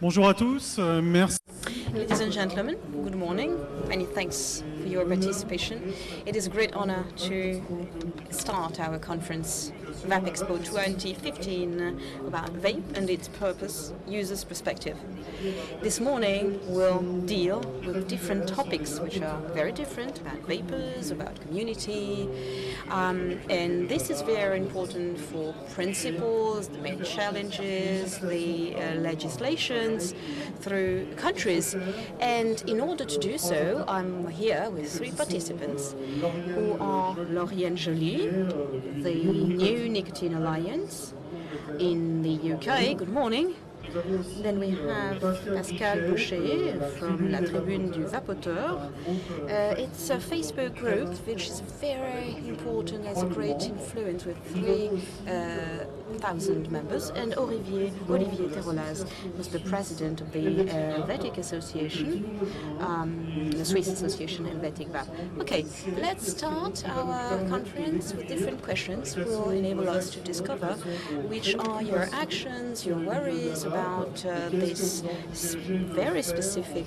Bonjour à tous, merci. Ladies and gentlemen, good morning. Many thanks for your participation. It is a great honor to start our conference, Vape Expo 2015, about vape and its purpose, users' perspective. This morning we'll deal with different topics which are very different, about vapers, about community, and this is very important for principles, the main challenges, the legislations through countries. And in order to do so, I'm here with three participants who are Lauriane Joly, the New Nicotine Alliance in the UK. Good morning. Then we have Pascal Boucher from La Tribune du Vapoteur. It's a Facebook group which is very important, has a great influence with 3,000 members. And Olivier Terolaz, who's the president of the Helvetic Association, the Swiss Association Helvetic Vape. Okay, let's start our conference with different questions which will enable us to discover which are your actions, your worries about this very specific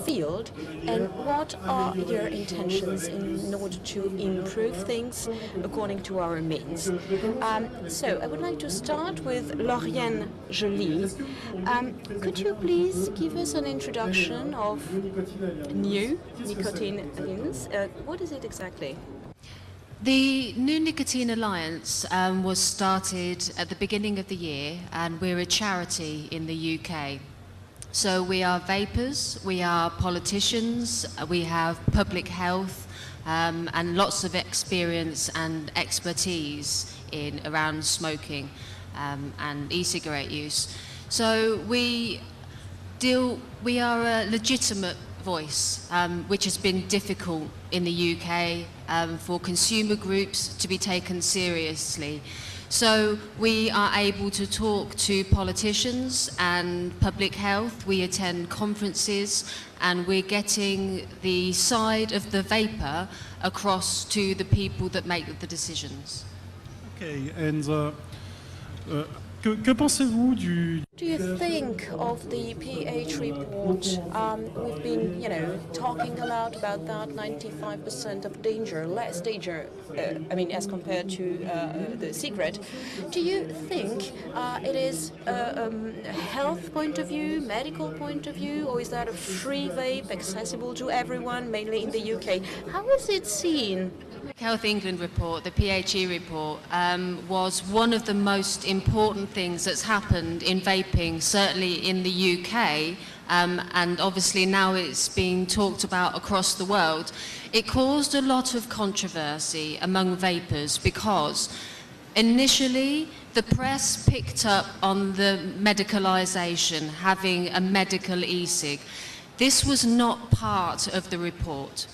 field, and what are your intentions in order to improve things according to our means. So I would like to start with Lauriane Joly. Could you please give us an introduction of New Nicotine Alliance? What is it exactly? The New Nicotine Alliance was started at the beginning of the year, and we're a charity in the UK. So we are vapers, we are politicians, we have public health, and lots of experience and expertise around smoking and e-cigarette use. So we are a legitimate voice, which has been difficult in the UK for consumer groups to be taken seriously. So we are able to talk to politicians and public health. We attend conferences, and we're getting the side of the vapor across to the people that make the decisions. Okay, and que pensez-vous du... Do you think of the pH report? We've been, talking a lot about that, 95% of danger, less danger, as compared to the cigarette. Do you think it is a health point of view, medical point of view, or is that a free vape accessible to everyone, mainly in the UK? How is it seen? Health England report, the PHE report, was one of the most important things that's happened in vaping, certainly in the UK, and obviously now it's being talked about across the world. It caused a lot of controversy among vapers because initially the press picked up on the medicalisation, having a medical e-cig. This was not part of the report.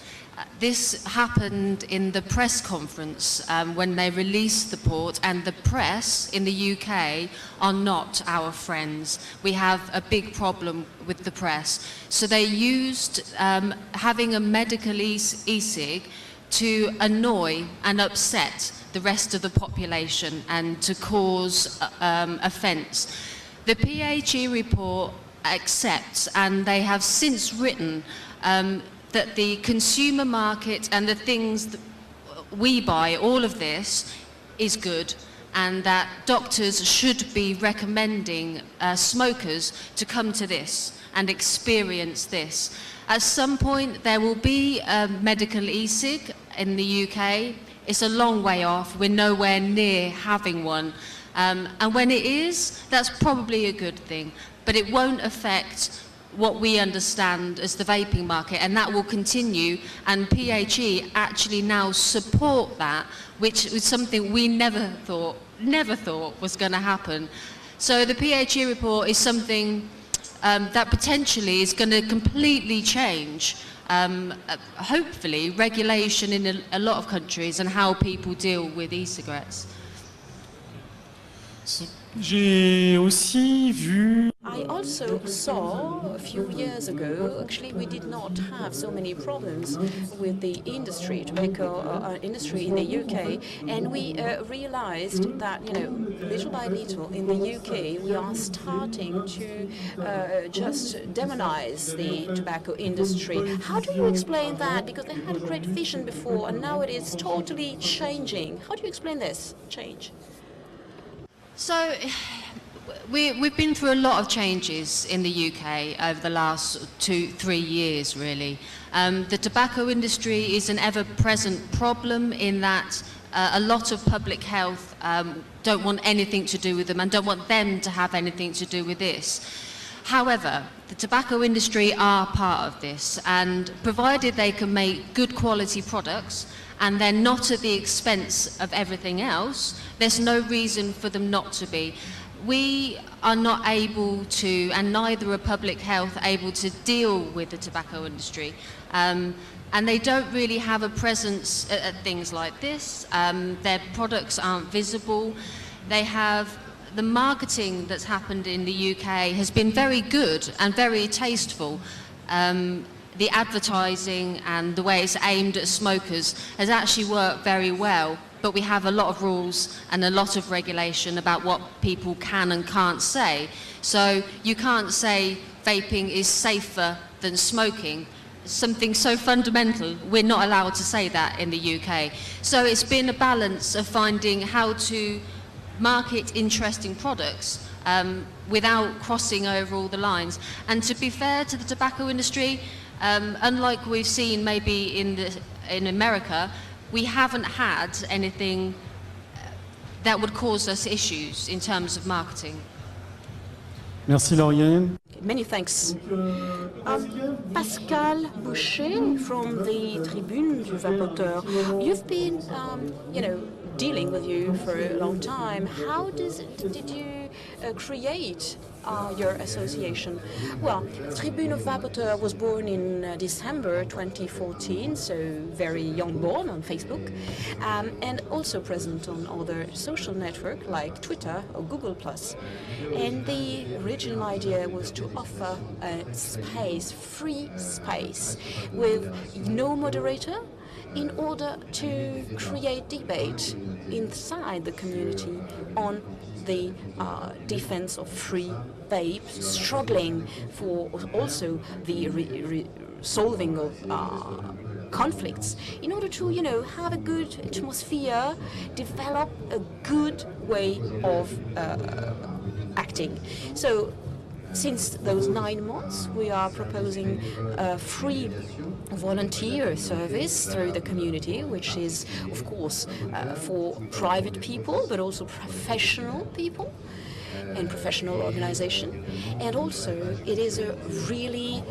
This happened in the press conference when they released the report, and the press in the UK are not our friends. We have a big problem with the press. So they used having a medical e-cig to annoy and upset the rest of the population and to cause offence. The PHE report accepts, and they have since written that the consumer market and the things that we buy, all of this is good, and that doctors should be recommending smokers to come to this and experience this. At some point there will be a medical e-cig in the UK. It's a long way off, we're nowhere near having one. And when it is, that's probably a good thing, but it won't affect what we understand as the vaping market, and that will continue, and PHE actually now support that, which was something we never thought was going to happen. So the PHE report is something that potentially is going to completely change, hopefully, regulation in a lot of countries and how people deal with e-cigarettes. J'ai aussi vu... I also saw a few years ago, actually we did not have so many problems with the industry, tobacco industry in the UK, and we realized that, little by little in the UK we are starting to just demonize the tobacco industry. How do you explain that? Because they had a great vision before and now it is totally changing. How do you explain this change? So we've been through a lot of changes in the UK over the last 2-3 years, really. The tobacco industry is an ever-present problem in that a lot of public health don't want anything to do with them and don't want them to have anything to do with this. However, the tobacco industry are part of this, and provided they can make good quality products and they're not at the expense of everything else, there's no reason for them not to be. We are not able to, and neither are public health able to deal with the tobacco industry. And they don't really have a presence at things like this. Their products aren't visible. They have, the marketing that's happened in the UK has been very good and very tasteful. The advertising and the way it's aimed at smokers has actually worked very well, but we have a lot of rules and a lot of regulation about what people can and can't say. So you can't say vaping is safer than smoking. Something so fundamental, we're not allowed to say that in the UK. So it's been a balance of finding how to market interesting products without crossing over all the lines. And to be fair to the tobacco industry, unlike we've seen maybe in America, we haven't had anything that would cause us issues in terms of marketing. Merci Lauriane. Many thanks. Pascal Boucher from the Tribune du Vapoteur. You've been, dealing with you for a long time. How did you create your association? Well, Tribune of Vapoteur was born in December 2014, so very young born on Facebook, and also present on other social networks like Twitter or Google+. And the original idea was to offer a space, free space, with no moderator, in order to create debate inside the community on the defense of free vape, struggling for also the solving of conflicts, in order to, have a good atmosphere, develop a good way of acting. So since those 9 months, we are proposing a free volunteer service through the community, which is, of course, for private people, but also professional people and professional organization. And also, it is a really,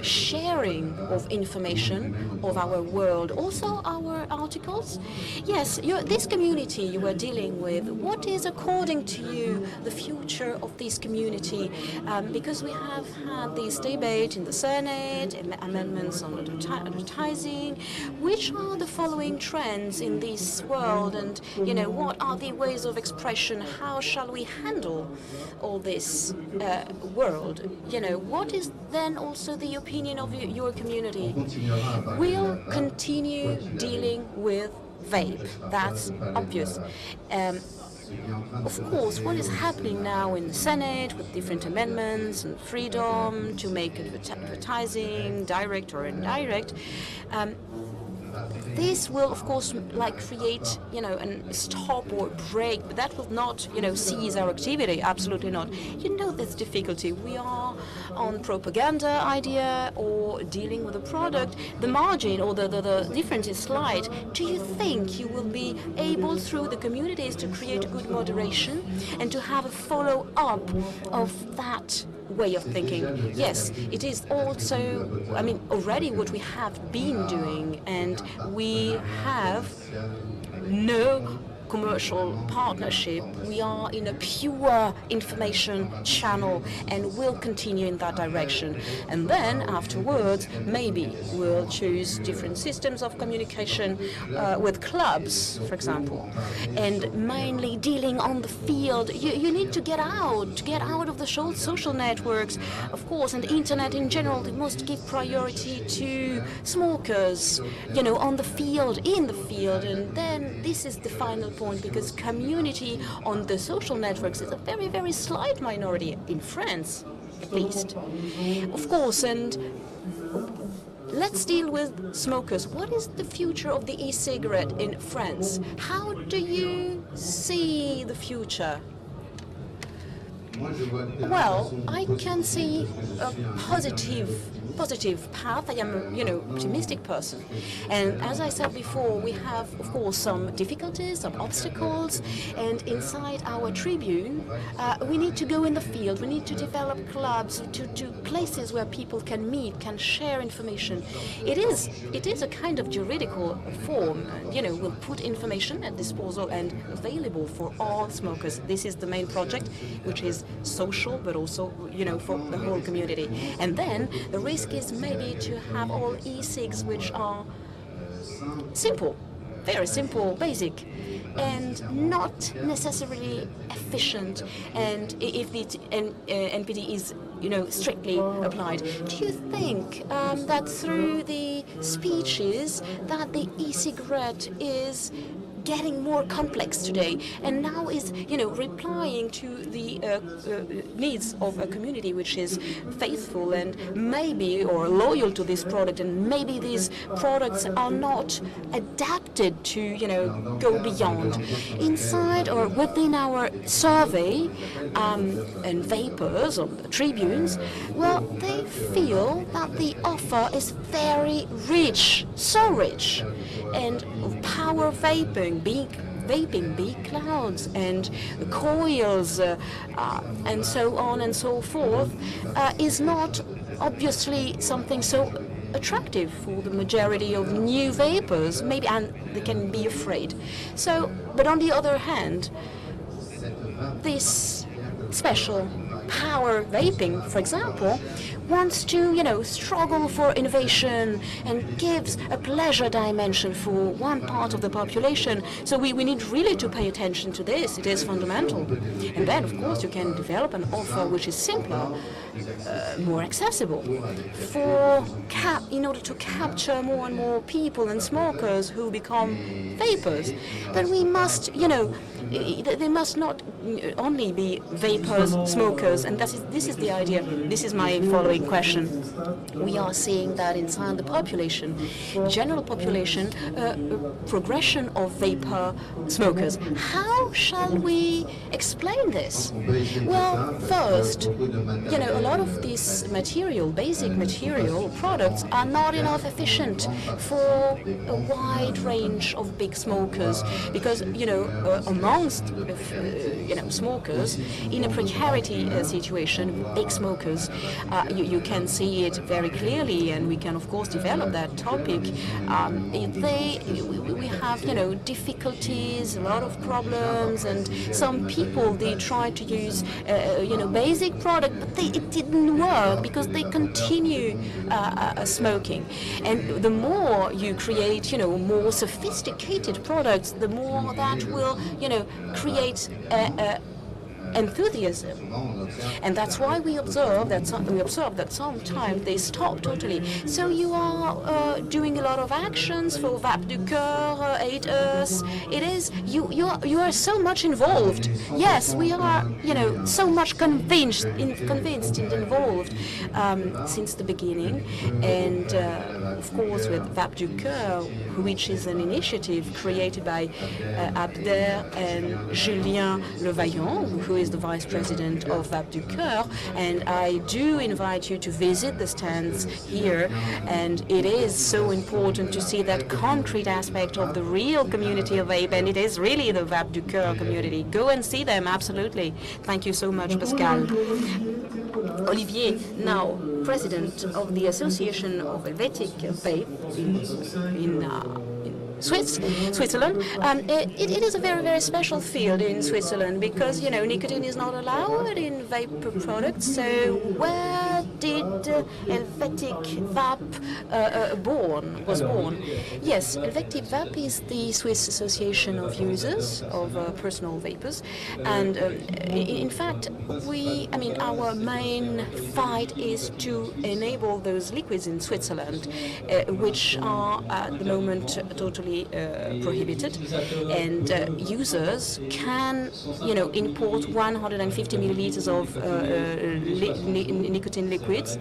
sharing of information of our world, also our articles. Yes, this community you are dealing with, what is according to you the future of this community? Because we have had this debate in the Senate, amendments on advertising. Which are the following trends in this world, and what are the ways of expression? How shall we handle all this world? What is then also the opinion of your community? We'll continue dealing with vape. That's obvious. Of course, what is happening now in the Senate with different amendments and freedom to make advertising direct or indirect, this will, of course, create, a stop or break, but that will not, seize our activity. Absolutely not. There's difficulty. We are on propaganda idea or dealing with a product. The margin or the difference is slight. Do you think you will be able, through the communities, to create a good moderation and to have a follow-up of that way of thinking? Yes, it is also, already what we have been doing, and we have no commercial partnership. We are in a pure information channel and will continue in that direction. And then afterwards, maybe we'll choose different systems of communication with clubs, for example, and mainly dealing on the field. You need to get out of the social networks, of course, and the internet in general. It must give priority to smokers, on the field, in the field. And then this is the final point, because community on the social networks is a very, very slight minority in France, at least. Of course, and let's deal with smokers. What is the future of the e-cigarette in France? How do you see the future? Well, I can see a positive path. I am optimistic person. And as I said before, we have, of course, some difficulties, some obstacles. And inside our tribune, we need to go in the field. We need to develop clubs, to places where people can meet, can share information. It is a kind of juridical form. We'll put information at disposal and available for all smokers. This is the main project, which is social, but also, for the whole community. And then the risk is maybe to have all e-cigs which are simple, very simple, basic, and not necessarily efficient. And if the NPD is, strictly applied, do you think that through the speeches that the e-cigarette is getting more complex today, and now is, replying to the needs of a community which is faithful and maybe or loyal to this product, and maybe these products are not adapted to, go beyond. Inside or within our survey, and vapers or tribunes, well, they feel that the offer is very rich, so rich, and power vaping, big clouds and coils, and so on and so forth, is not obviously something so attractive for the majority of new vapers, maybe, and they can be afraid. So, but on the other hand, this special power vaping, for example, wants to, struggle for innovation and gives a pleasure dimension for one part of the population. So we need really to pay attention to this. It is fundamental. And then, of course, you can develop an offer which is simpler, more accessible, in order to capture more and more people and smokers who become vapers. But we must, they must not only be vapers, smokers, and this is the idea. This is my following question. We are seeing that inside the population, general population, progression of vapor smokers. How shall we explain this? Well, first, a lot of these basic material products are not enough efficient for a wide range of big smokers, because, amongst, smokers in a precarity situation, big smokers, you can see it very clearly, and we can, of course, develop that topic. We have, difficulties, a lot of problems, and some people, they try to use, basic product, but it didn't work because they continue smoking. And the more you create, more sophisticated products, the more that will, create enthusiasm, and that's why we observe that sometimes they stop totally. So you are doing a lot of actions for Vape du Coeur, Aid Us. It is you are so much involved. Yes, we are so much convinced and involved since the beginning, and of course with Vape du Coeur, which is an initiative created by Abder and Julien Levaillant, who is the vice president of Vape du Coeur, and I do invite you to visit the stands here. And it is so important to see that concrete aspect of the real community of vape, and it is really the Vape du Coeur community. Go and see them, absolutely. Thank you so much, Pascal. Olivier, now president of the Association of Helvetic Vape in Switzerland. It is a very, very special field in Switzerland because, you know, nicotine is not allowed in vape products. So where did Helvetic Vape was born? Yes, Helvetic Vape is the Swiss Association of Users of personal vapors. And in fact, our main fight is to enable those liquids in Switzerland, which are at the moment totally prohibited, and users can, you know, import 150 milliliters of nicotine liquids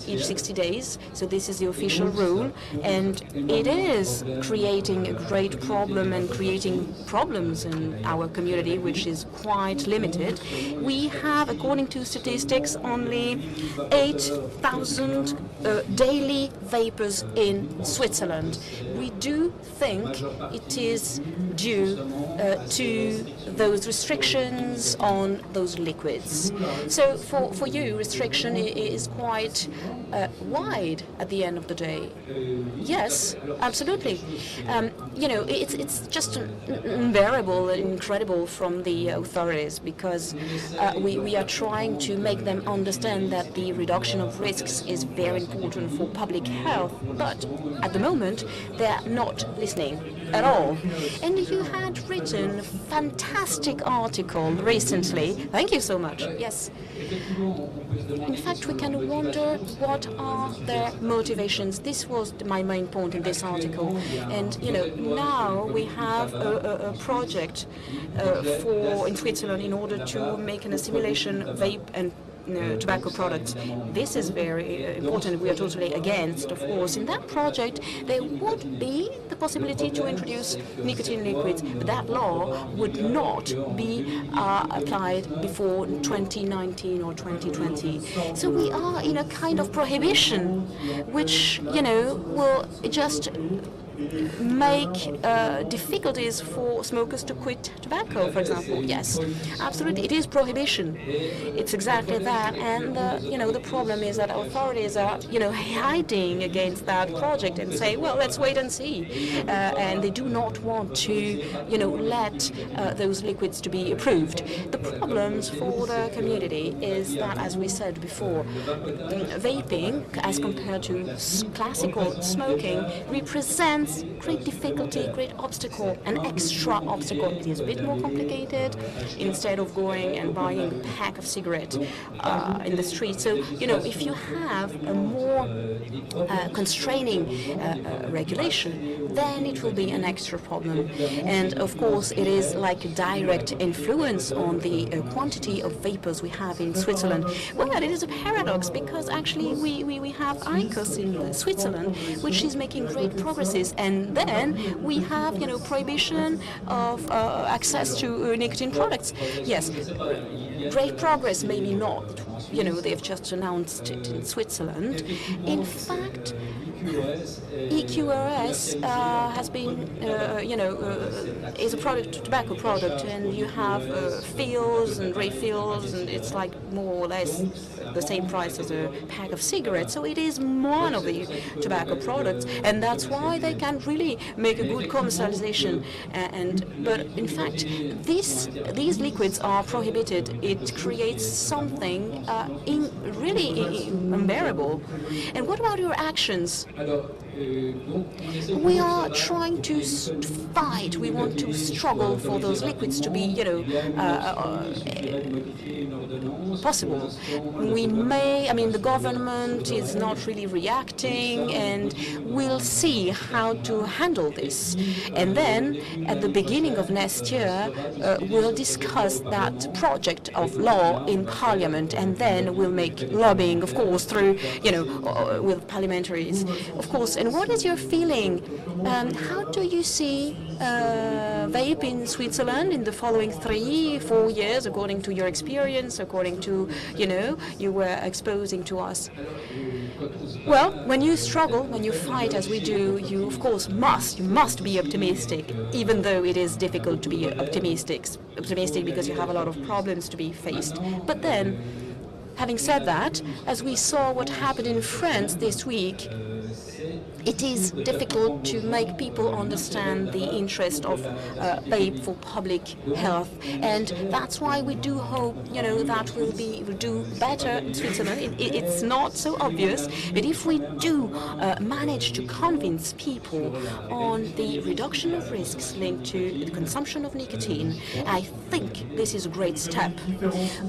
each 60 days. So this is the official rule, and it is creating a great problem and creating problems in our community, which is quite limited. We have, according to statistics, only 8,000 daily vapors in Switzerland. We do think it is due to those restrictions on those liquids. So for you, restriction is quite wide at the end of the day. Yes, absolutely. You know, it's just unbearable and incredible from the authorities, because we are trying to make them understand that the reduction of risks is very important for public health, but at the moment they are not listening at all. And you had written a fantastic article recently. Thank you so much. Yes. In fact, we can wonder what are their motivations. This was my main point in this article. And, you know, now we have a project in Switzerland in order to make an assimilation vape and tobacco products. This is very important. We are totally against, of course. In that project, there would be the possibility to introduce nicotine liquids, but that law would not be applied before 2019 or 2020. So we are in a kind of prohibition, which, you know, will just make difficulties for smokers to quit tobacco, for example. Yes, absolutely. It is prohibition. It's exactly that. And you know, the problem is that authorities are, you know, hiding against that project and say, well, let's wait and see. And they do not want to, you know, let those liquids to be approved. The problems for the community is that, as we said before, vaping, as compared to classical smoking, represents great difficulty, great obstacle, an extra obstacle. It is a bit more complicated instead of going and buying a pack of cigarettes in the street. So, you know, if you have a more constraining regulation, then it will be an extra problem. And of course, it is like a direct influence on the quantity of vapors we have in Switzerland. Well, it is a paradox, because actually we have IQOS in Switzerland, which is making great progresses. And then we have, you know, prohibition of access to nicotine products. Yes, great progress, maybe not. You know, they've just announced it in Switzerland. In fact, EQRS has been, is a tobacco product, and you have fills and refills, and it's like more or less the same price as a pack of cigarettes. So it is one of the tobacco products, and that's why they can really make a good commercialization. But in fact, these liquids are prohibited. It creates something really unbearable. And what about your actions? We are trying to fight. We want to struggle for those liquids to be, you know, possible. We may, I mean, the government is not really reacting, and we'll see how to handle this. And then, at the beginning of next year, we'll discuss that project of law in Parliament, and then we'll make lobbying, of course, through, you know, with parliamentaries, of course. And what is your feeling? How do you see vape in Switzerland in the following 3-4 years, according to your experience, according to, you know, you were exposing to us? Well, when you struggle, when you fight as we do, you of course must be optimistic, even though it is difficult to be optimistic because you have a lot of problems to be faced. But then, having said that, as we saw what happened in France this week, it is difficult to make people understand the interest of vape for public health, and that's why we do hope, that we'll do better in Switzerland. It's not so obvious, but if we do manage to convince people on the reduction of risks linked to the consumption of nicotine, I think this is a great step.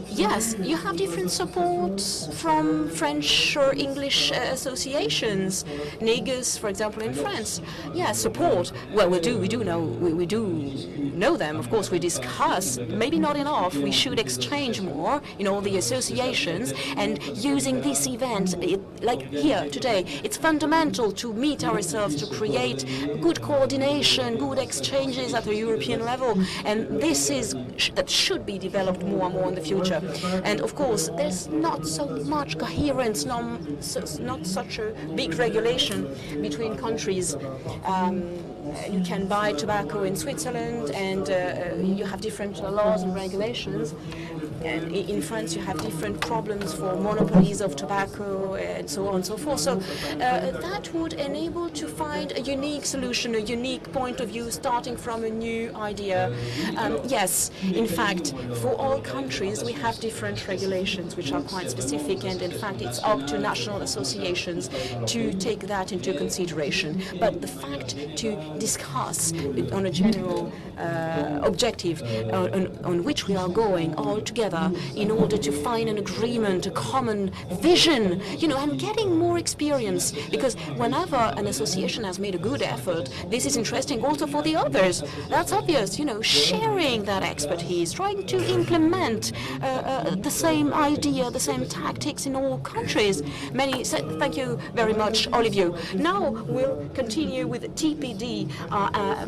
Yes, you have different supports from French or English associations. Negus, for example, in France. Yeah, support. Well, we do know them. Of course, we discuss. Maybe not enough. We should exchange more in all the associations. And using this event, like here today, it's fundamental to meet ourselves, to create good coordination, good exchanges at the European level. And this is that should be developed more and more in the future. And of course, there's not so much coherence, not such a big regulation between countries. You can buy tobacco in Switzerland, and you have different laws and regulations. And in France, you have different problems for monopolies of tobacco and so on and so forth. So that would enable to find a unique solution, a unique point of view, starting from a new idea. Yes, in fact, for all countries, we have different regulations which are quite specific, and in fact, it's up to national associations to take that into consideration. But the fact to discuss on a general objective on which we are going all together in order to find an agreement, a common vision, and getting more experience. Because whenever an association has made a good effort, this is interesting also for the others. That's obvious, sharing that expertise, trying to implement the same idea, the same tactics in all countries. Thank you very much, all of you. Now we'll continue with TPD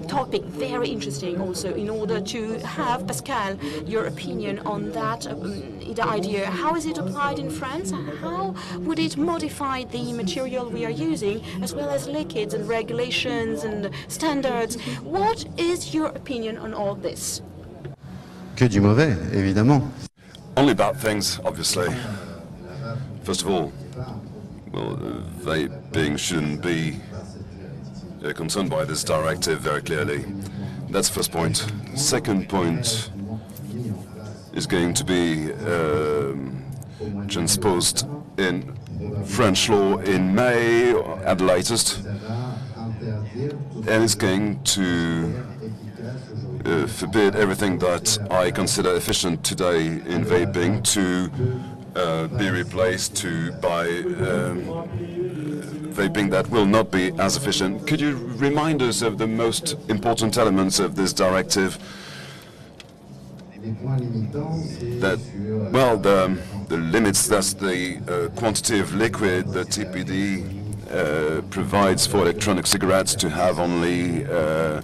topic, very interesting also, in order to have, Pascal, your opinion on that idea. How is it applied in France? How would it modify the material we are using, as well as liquids and regulations and standards? What is your opinion on all this? Que du mauvais, évidemment. Only bad things, obviously. First of all, vaping shouldn't be concerned by this directive very clearly. That's the first point. Second point is going to be transposed in French law in May at the latest, and it's going to forbid everything that I consider efficient today in vaping to be replaced by vaping that will not be as efficient. Could you remind us of the most important elements of this directive? The limits, that's the quantity of liquid the TPD provides for electronic cigarettes to have only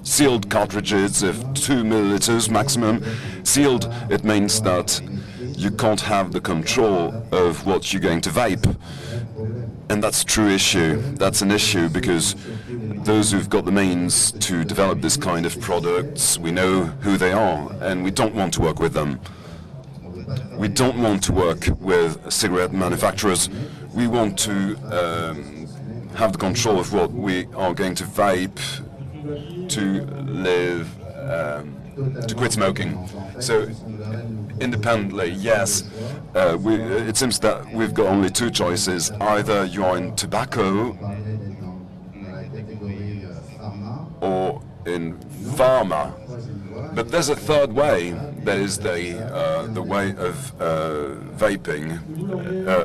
sealed cartridges of 2 milliliters maximum. Sealed, it means that you can't have the control of what you're going to vape. And that's a true issue. That's an issue because those who've got the means to develop this kind of products, we know who they are, and we don't want to work with them. We don't want to work with cigarette manufacturers. We want to have the control of what we are going to vape, to live, to quit smoking. So independently, yes, it seems that we've got only two choices. Either you are in tobacco or in pharma. But there's a third way. That is the way of vaping,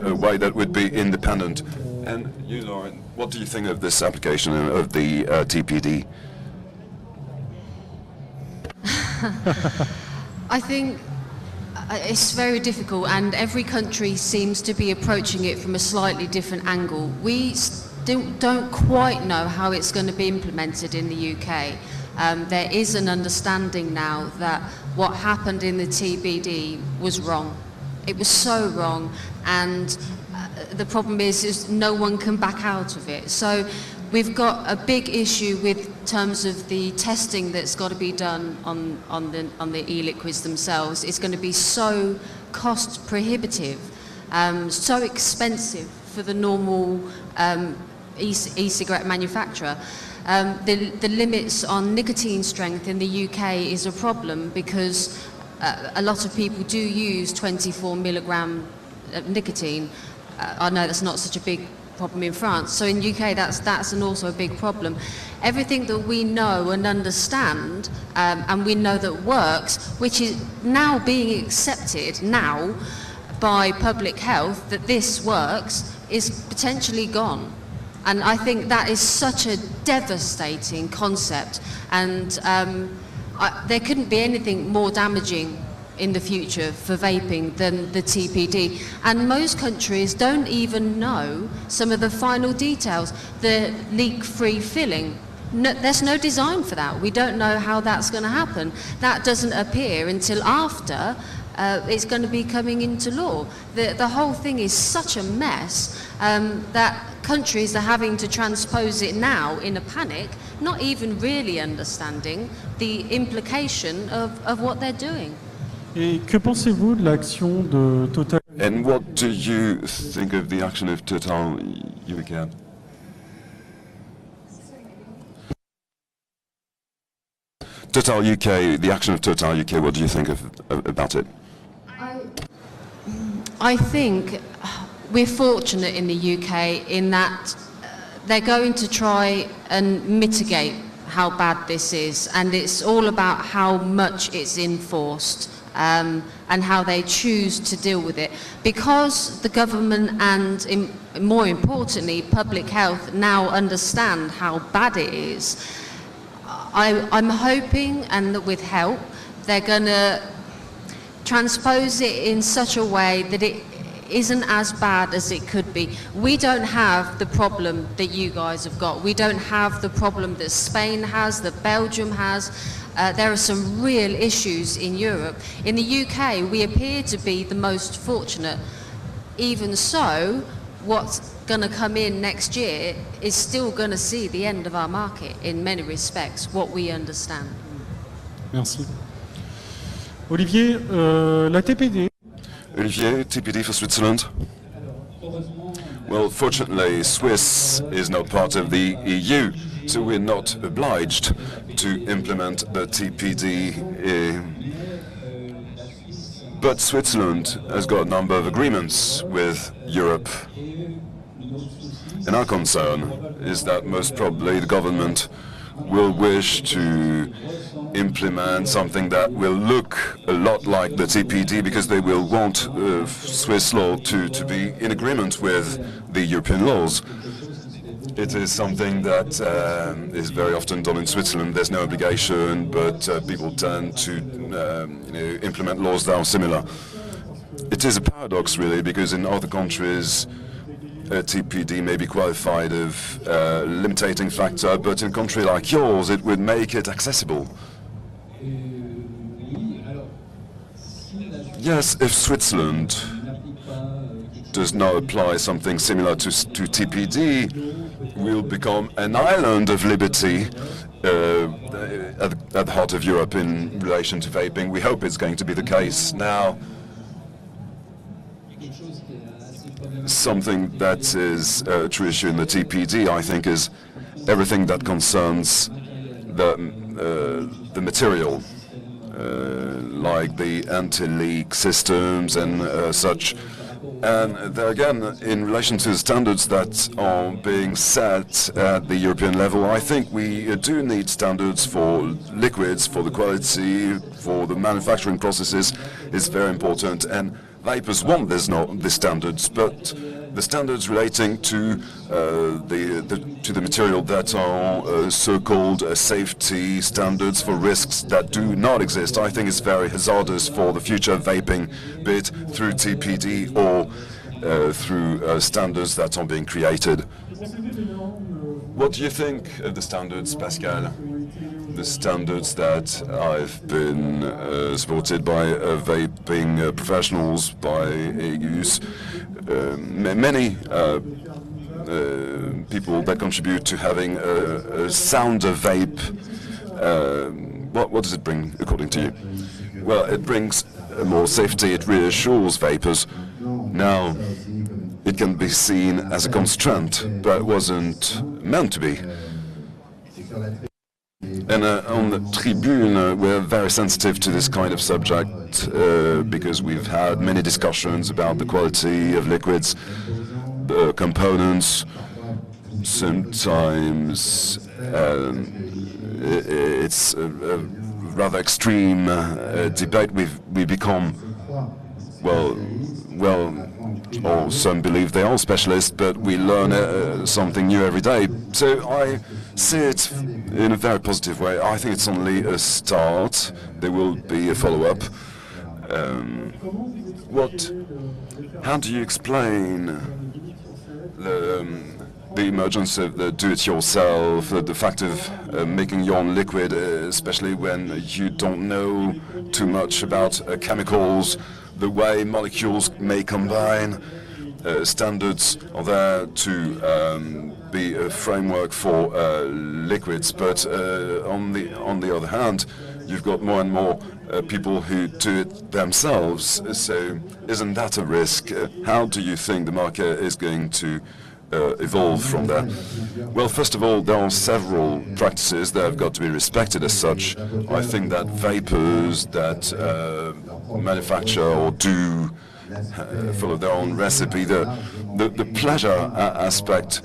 a way that would be independent. And you, Lauren, what do you think of this application of the TPD? I think it's very difficult, and every country seems to be approaching it from a slightly different angle. We don't quite know how it's going to be implemented in the UK. There is an understanding now that what happened in the TPD was wrong. It was so wrong, and the problem is no one can back out of it. So we've got a big issue with terms of the testing that's got to be done on the e-liquids themselves. It's going to be so cost prohibitive, so expensive for the normal e-cigarette manufacturer. The limits on nicotine strength in the UK is a problem because a lot of people do use 24 milligram nicotine. I know that's not such a big problem in France. So in UK, that's also a big problem. Everything that we know and understand, and we know that works, which is now being accepted now by public health, that this works, is potentially gone. And I think that is such a devastating concept, and there couldn't be anything more damaging in the future for vaping than the TPD. And most countries don't even know some of the final details. The leak-free filling, there's no design for that. We don't know how that's going to happen. That doesn't appear until after it's going to be coming into law. The whole thing is such a mess that countries are having to transpose it now in a panic, not even really understanding the implication of what they're doing. Et que pensez-vous de l'action de Total? And what do you think of the action of Total UK? Total UK, the action of Total UK, what do you think about it? I think we're fortunate in the UK in that they're going to try and mitigate how bad this is, and it's all about how much it's enforced. And how they choose to deal with it. Because the government and, more importantly, public health now understand how bad it is, I'm hoping, and that with help, they're going to transpose it in such a way that it isn't as bad as it could be. We don't have the problem that you guys have got. We don't have the problem that Spain has, that Belgium has. There are some real issues in Europe. In the UK, we appear to be the most fortunate. Even so, what's going to come in next year is still going to see the end of our market in many respects, what we understand. Merci. Olivier, la TPD. Olivier, TPD for Switzerland. Well, fortunately, Swiss is not part of the EU, so we're not obliged to implement the TPD. But Switzerland has got a number of agreements with Europe. And our concern is that most probably the government will wish to implement something that will look a lot like the TPD, because they will want Swiss law to be in agreement with the European laws. It is something that is very often done in Switzerland. There's no obligation, but people tend to implement laws that are similar. It is a paradox, really, because in other countries, TPD may be qualified of limiting factor, but in a country like yours, it would make it accessible. Yes, if Switzerland does not apply something similar to TPD, we'll become an island of liberty at the heart of Europe in relation to vaping. We hope it's going to be the case. Now, something that is a true issue in the TPD, I think, is everything that concerns the material, like the anti-leak systems and such. And there again, in relation to the standards that are being set at the European level, I think we do need standards for liquids, for the quality, for the manufacturing processes is very important. And vapers want the standards, but the standards relating to the material that are so-called safety standards for risks that do not exist, I think it's very hazardous for the future of vaping, be it through TPD or through standards that are being created. What do you think of the standards, Pascal? The standards that have been supported by vaping professionals, by EUs, many people that contribute to having a sounder vape. What does it bring, according to you? Well, it brings more safety, it reassures vapers. Now, it can be seen as a constraint, but it wasn't meant to be. And on the tribune, we're very sensitive to this kind of subject because we've had many discussions about the quality of liquids, the components. Sometimes it's a rather extreme debate. We become, well, or some believe they are specialists, but we learn something new every day. So I see it in a very positive way. I think it's only a start. There will be a follow-up. How do you explain the emergence of the do-it-yourself, the fact of making your own liquid, especially when you don't know too much about chemicals, the way molecules may combine? Standards are there to be a framework for liquids, but on the other hand, you've got more and more people who do it themselves. So isn't that a risk? How do you think the market is going to evolve from there? Well, first of all, there are several practices that have got to be respected as such. I think that vapors that manufacture or do follow their own recipe, the pleasure aspect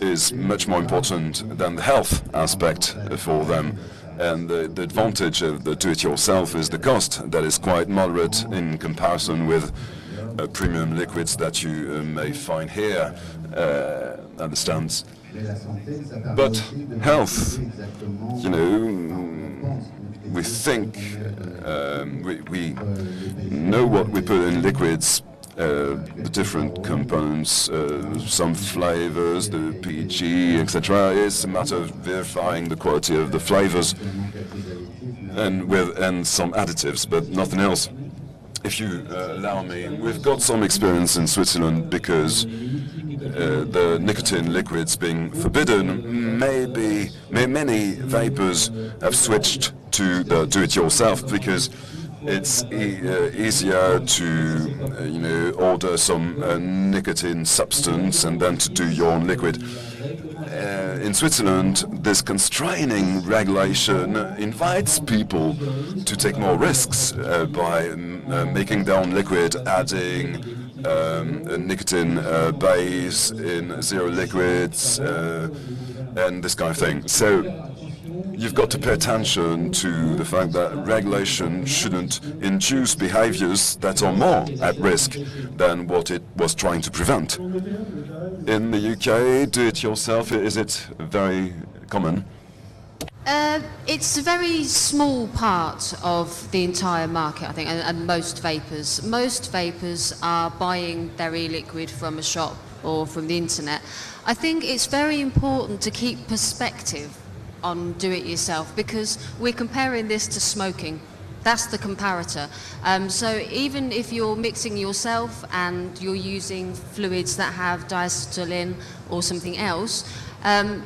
is much more important than the health aspect for them. And the advantage of the do-it-yourself is the cost that is quite moderate in comparison with premium liquids that you may find here at the stands. But health, you know, we think, we know what we put in liquids, the different components, some flavors, the PG, etc. It's a matter of verifying the quality of the flavors and some additives, but nothing else. If you allow me, we've got some experience in Switzerland because the nicotine liquids being forbidden, many vapors have switched to the do-it-yourself because it's easier to order some nicotine substance and then to do your own liquid. In Switzerland, this constraining regulation invites people to take more risks by making their own liquid, adding a nicotine base in zero liquids and this kind of thing. So you've got to pay attention to the fact that regulation shouldn't induce behaviors that are more at risk than what it was trying to prevent. In the UK, do-it-yourself, is it very common? It's a very small part of the entire market, I think, and most vapors. Most vapors are buying their e-liquid from a shop or from the internet. I think it's very important to keep perspective on do-it-yourself because we're comparing this to smoking. That's the comparator. So even if you're mixing yourself and you're using fluids that have diacetyl in or something else,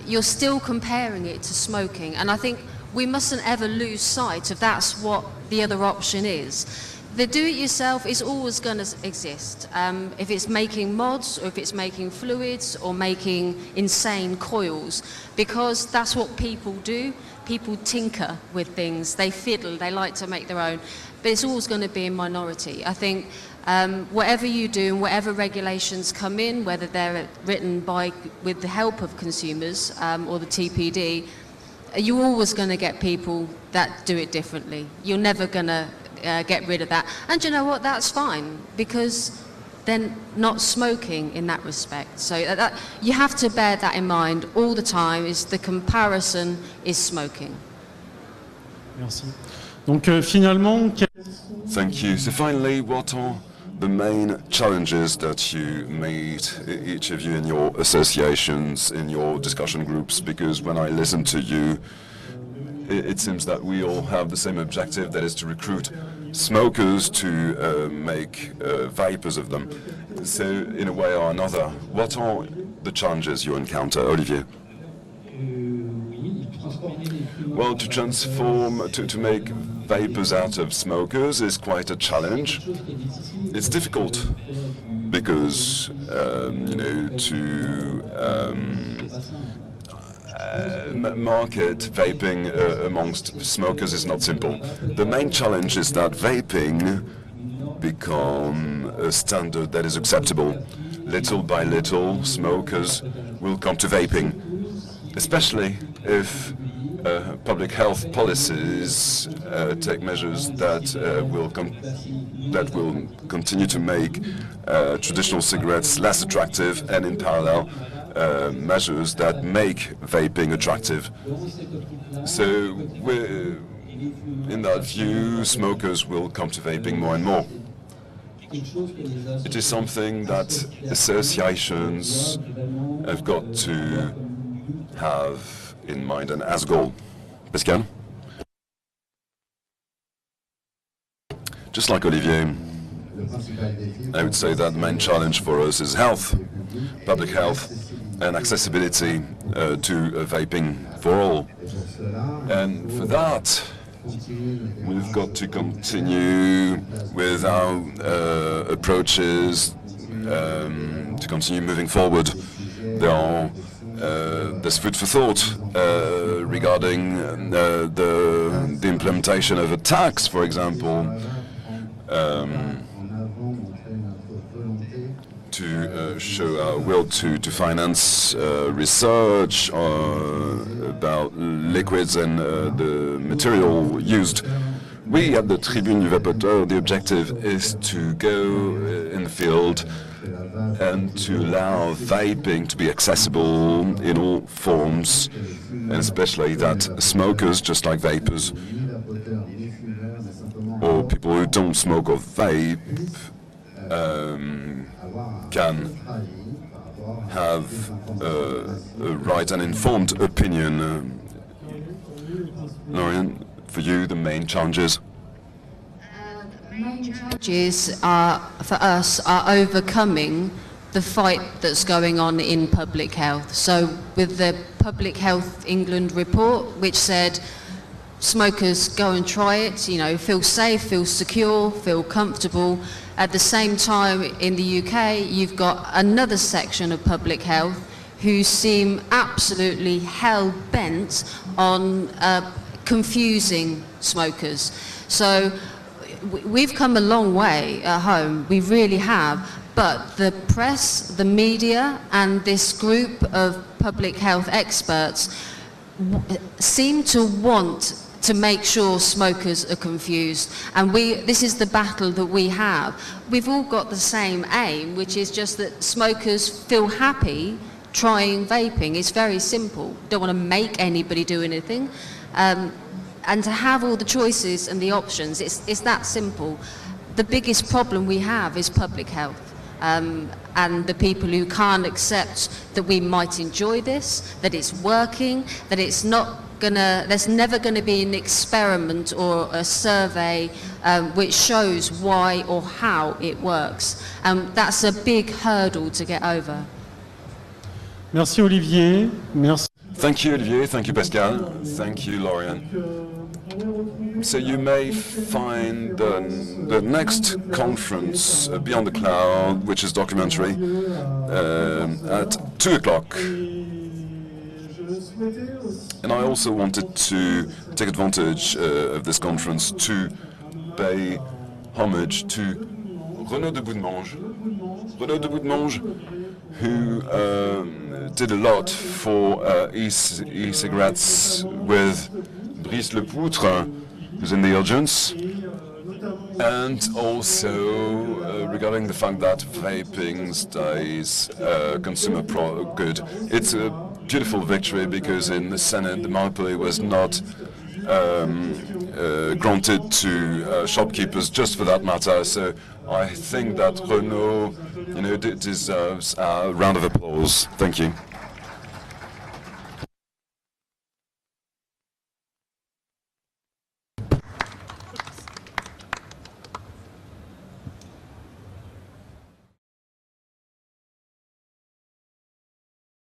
you're still comparing it to smoking. And I think we mustn't ever lose sight of that's what the other option is. The do-it-yourself is always going to exist. If it's making mods, or if it's making fluids, or making insane coils, because that's what people do. People tinker with things, they fiddle, they like to make their own, but it's always going to be a minority. I think whatever you do, and whatever regulations come in, whether they're written with the help of consumers or the TPD, you're always going to get people that do it differently. You're never going to get rid of that. And you know what, that's fine, because they're not smoking in that respect. So you have to bear that in mind all the time, is the comparison is smoking. Merci. Donc finalement... Thank you. So finally, what are the main challenges that you meet, each of you in your associations, in your discussion groups? Because when I listen to you, it seems that we all have the same objective, that is to recruit smokers to make vapors of them. So in a way or another, what are the challenges you encounter, Olivier? Well, to transform, to make vapors out of smokers is quite a challenge. It's difficult because, to market vaping amongst smokers is not simple. The main challenge is that vaping become a standard that is acceptable. Little by little, smokers will come to vaping, especially if public health policies take measures that will continue to make traditional cigarettes less attractive, and in parallel, measures that make vaping attractive. So, in that view, smokers will come to vaping more and more. It is something that associations have got to have in mind and as goal. Pascal? Just like Olivier, I would say that the main challenge for us is health, public health, and accessibility to vaping for all. And for that, we've got to continue with our approaches to continue moving forward. There's food for thought regarding the implementation of a tax, for example, to show our will to finance research about liquids and the material used. We at the Tribune du Vapoteur, the objective is to go in the field and to allow vaping to be accessible in all forms, and especially that smokers, just like vapors, or people who don't smoke or vape, can have a right and informed opinion. Lorien, for you, the main challenges? The main challenges for us are overcoming the fight that's going on in public health. So with the Public Health England report, which said smokers go and try it, feel safe, feel secure, feel comfortable. At the same time, in the UK, you've got another section of public health who seem absolutely hell-bent on confusing smokers. So we've come a long way at home, we really have, but the press, the media, and this group of public health experts seem to want to make sure smokers are confused. And this is the battle that we have. We've all got the same aim, which is just that smokers feel happy trying vaping. It's very simple. Don't want to make anybody do anything. And to have all the choices and the options, it's that simple. The biggest problem we have is public health. And the people who can't accept that we might enjoy this, that it's working, that it's not there's never going to be an experiment or a survey which shows why or how it works. That's a big hurdle to get over. Merci Olivier. Merci. Thank you, Olivier. Thank you, Pascal. Thank you, Lorien. So you may find the next conference, Beyond the Cloud, which is documentary, at 2 o'clock. And I also wanted to take advantage of this conference to pay homage to Renaud de Boudemange. Renaud de Boudemange, who did a lot for e-cigarettes with Brice Lepoutre, who's in the audience, and also regarding the fact that vaping stays consumer good. It's a beautiful victory because in the Senate the monopoly was not granted to shopkeepers just for that matter. So I think that Renaud, deserves a round of applause. Thank you.